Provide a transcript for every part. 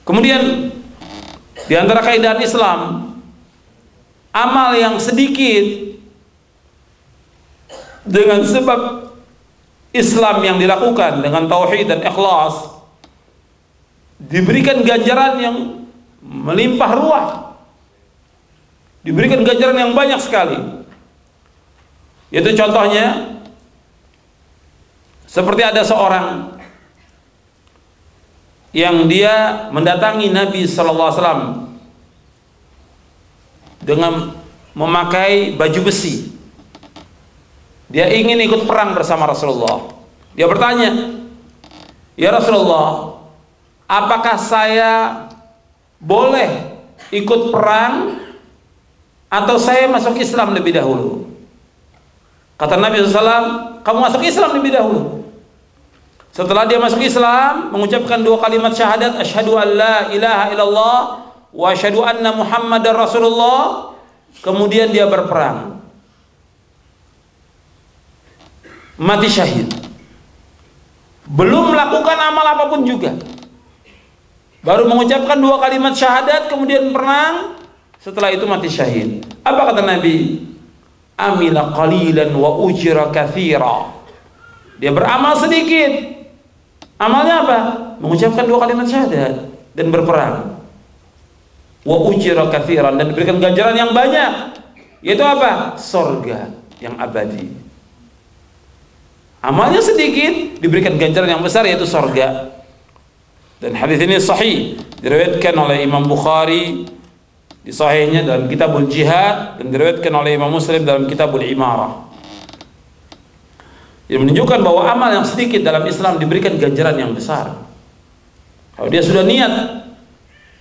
Kemudian di antara kaidah Islam, amal yang sedikit dengan sebab Islam yang dilakukan dengan tauhid dan ikhlas diberikan ganjaran yang melimpah ruah, diberikan ganjaran yang banyak sekali. Yaitu contohnya seperti ada seorang yang dia mendatangi Nabi sallallahu alaihi wasallam dengan memakai baju besi. Dia ingin ikut perang bersama Rasulullah. Dia bertanya, "Ya Rasulullah, apakah saya boleh ikut perang atau saya masuk Islam lebih dahulu?" Kata Nabi SAW, "Kamu masuk Islam lebih dahulu." Setelah dia masuk Islam, mengucapkan dua kalimat syahadat, asyhadu an la ilaha illallah wa asyhadu anna muhammadar rasulullah, kemudian dia berperang, mati syahid, belum melakukan amal apapun juga, baru mengucapkan dua kalimat syahadat kemudian perang, setelah itu mati syahid. Apa kata Nabi? Amila qalilan wa ujra katsira. Dia beramal sedikit, amalnya apa? Mengucapkan dua kalimat syahadat dan berperang. Wa ujra katsiran, dan diberikan ganjaran yang banyak, yaitu apa? Surga yang abadi. Amalnya sedikit, diberikan ganjaran yang besar, yaitu surga. Dan hadis ini sahih, diriwayatkan oleh Imam Bukhari di sahihnya dalam Kitabul Jihad, dan diriwayatkan oleh Imam Muslim dalam Kitabul Imarah. Yang menunjukkan bahwa amal yang sedikit dalam Islam diberikan ganjaran yang besar. Kalau dia sudah niat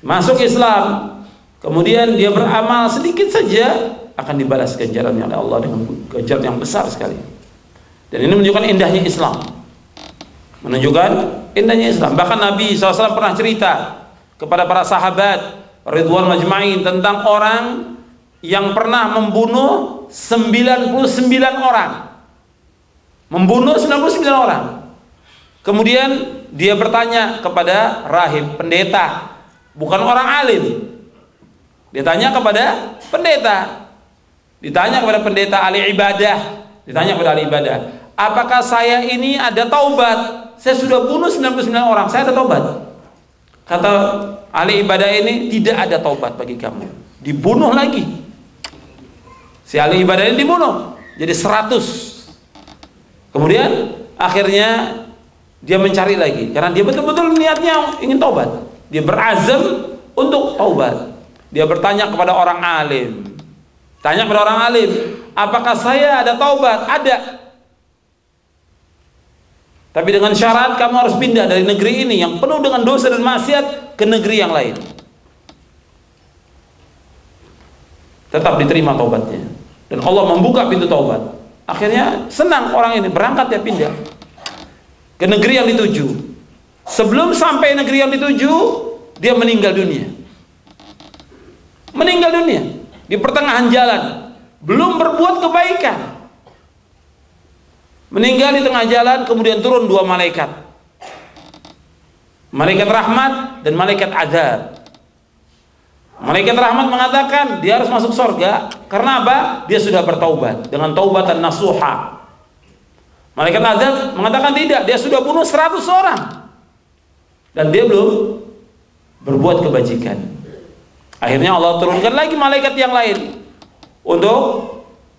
masuk Islam, kemudian dia beramal sedikit saja, akan dibalas ganjarannya oleh Allah dengan ganjaran yang besar sekali. Dan ini menunjukkan indahnya Islam, menunjukkan indahnya Islam. Bahkan Nabi SAW pernah cerita kepada para sahabat Ridwan Majma'in tentang orang yang pernah membunuh 99 orang. Membunuh 99 orang. Kemudian dia bertanya kepada rahib, pendeta, bukan orang alim. Dia tanya kepada pendeta. Ditanya kepada pendeta ahli ibadah. Ditanya kepada ahli ibadah, apakah saya ini ada taubat? Saya sudah bunuh 99 orang, saya ada taubat? Kata ahli ibadah ini, tidak ada taubat bagi kamu. Dibunuh lagi. Si ahli ibadah ini dibunuh jadi 100. Kemudian akhirnya dia mencari lagi, karena dia betul-betul niatnya ingin taubat. Dia berazam untuk taubat. Dia bertanya kepada orang alim. Tanya kepada orang alim, apakah saya ada taubat? Ada. Tapi dengan syarat kamu harus pindah dari negeri ini yang penuh dengan dosa dan maksiat ke negeri yang lain. Tetap diterima taubatnya, dan Allah membuka pintu taubat. Akhirnya senang orang ini, berangkat dia pindah ke negeri yang dituju. Sebelum sampai negeri yang dituju, dia meninggal dunia. Meninggal dunia di pertengahan jalan, belum berbuat kebaikan. Meninggal di tengah jalan, kemudian turun dua malaikat, malaikat rahmat dan malaikat azab. Malaikat rahmat mengatakan dia harus masuk surga. Karena apa? Dia sudah bertaubat dengan taubatan nasuha. Malaikat azab mengatakan tidak, dia sudah bunuh 100 orang dan dia belum berbuat kebajikan. Akhirnya Allah turunkan lagi malaikat yang lain untuk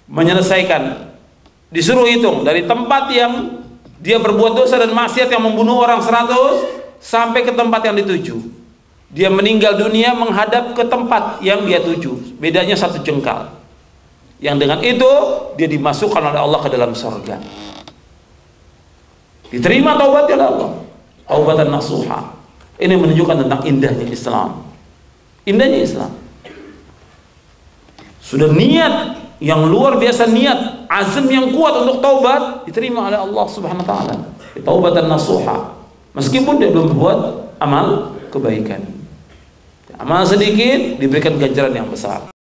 menyelesaikan. Disuruh hitung dari tempat yang dia berbuat dosa dan maksiat yang membunuh orang 100 sampai ke tempat yang dituju. Dia meninggal dunia menghadap ke tempat yang dia tuju, bedanya 1 jengkal. Yang dengan itu dia dimasukkan oleh Allah ke dalam surga. Diterima taubatnya oleh Allah, taubatan nasuha. Ini menunjukkan tentang indahnya Islam. Indahnya Islam. Sudah niat yang luar biasa, niat azam yang kuat untuk taubat, diterima oleh Allah Subhanahu wa taala. Taubatan nasuha. Meskipun dia belum berbuat amal kebaikan. Amal sedikit diberikan ganjaran yang besar.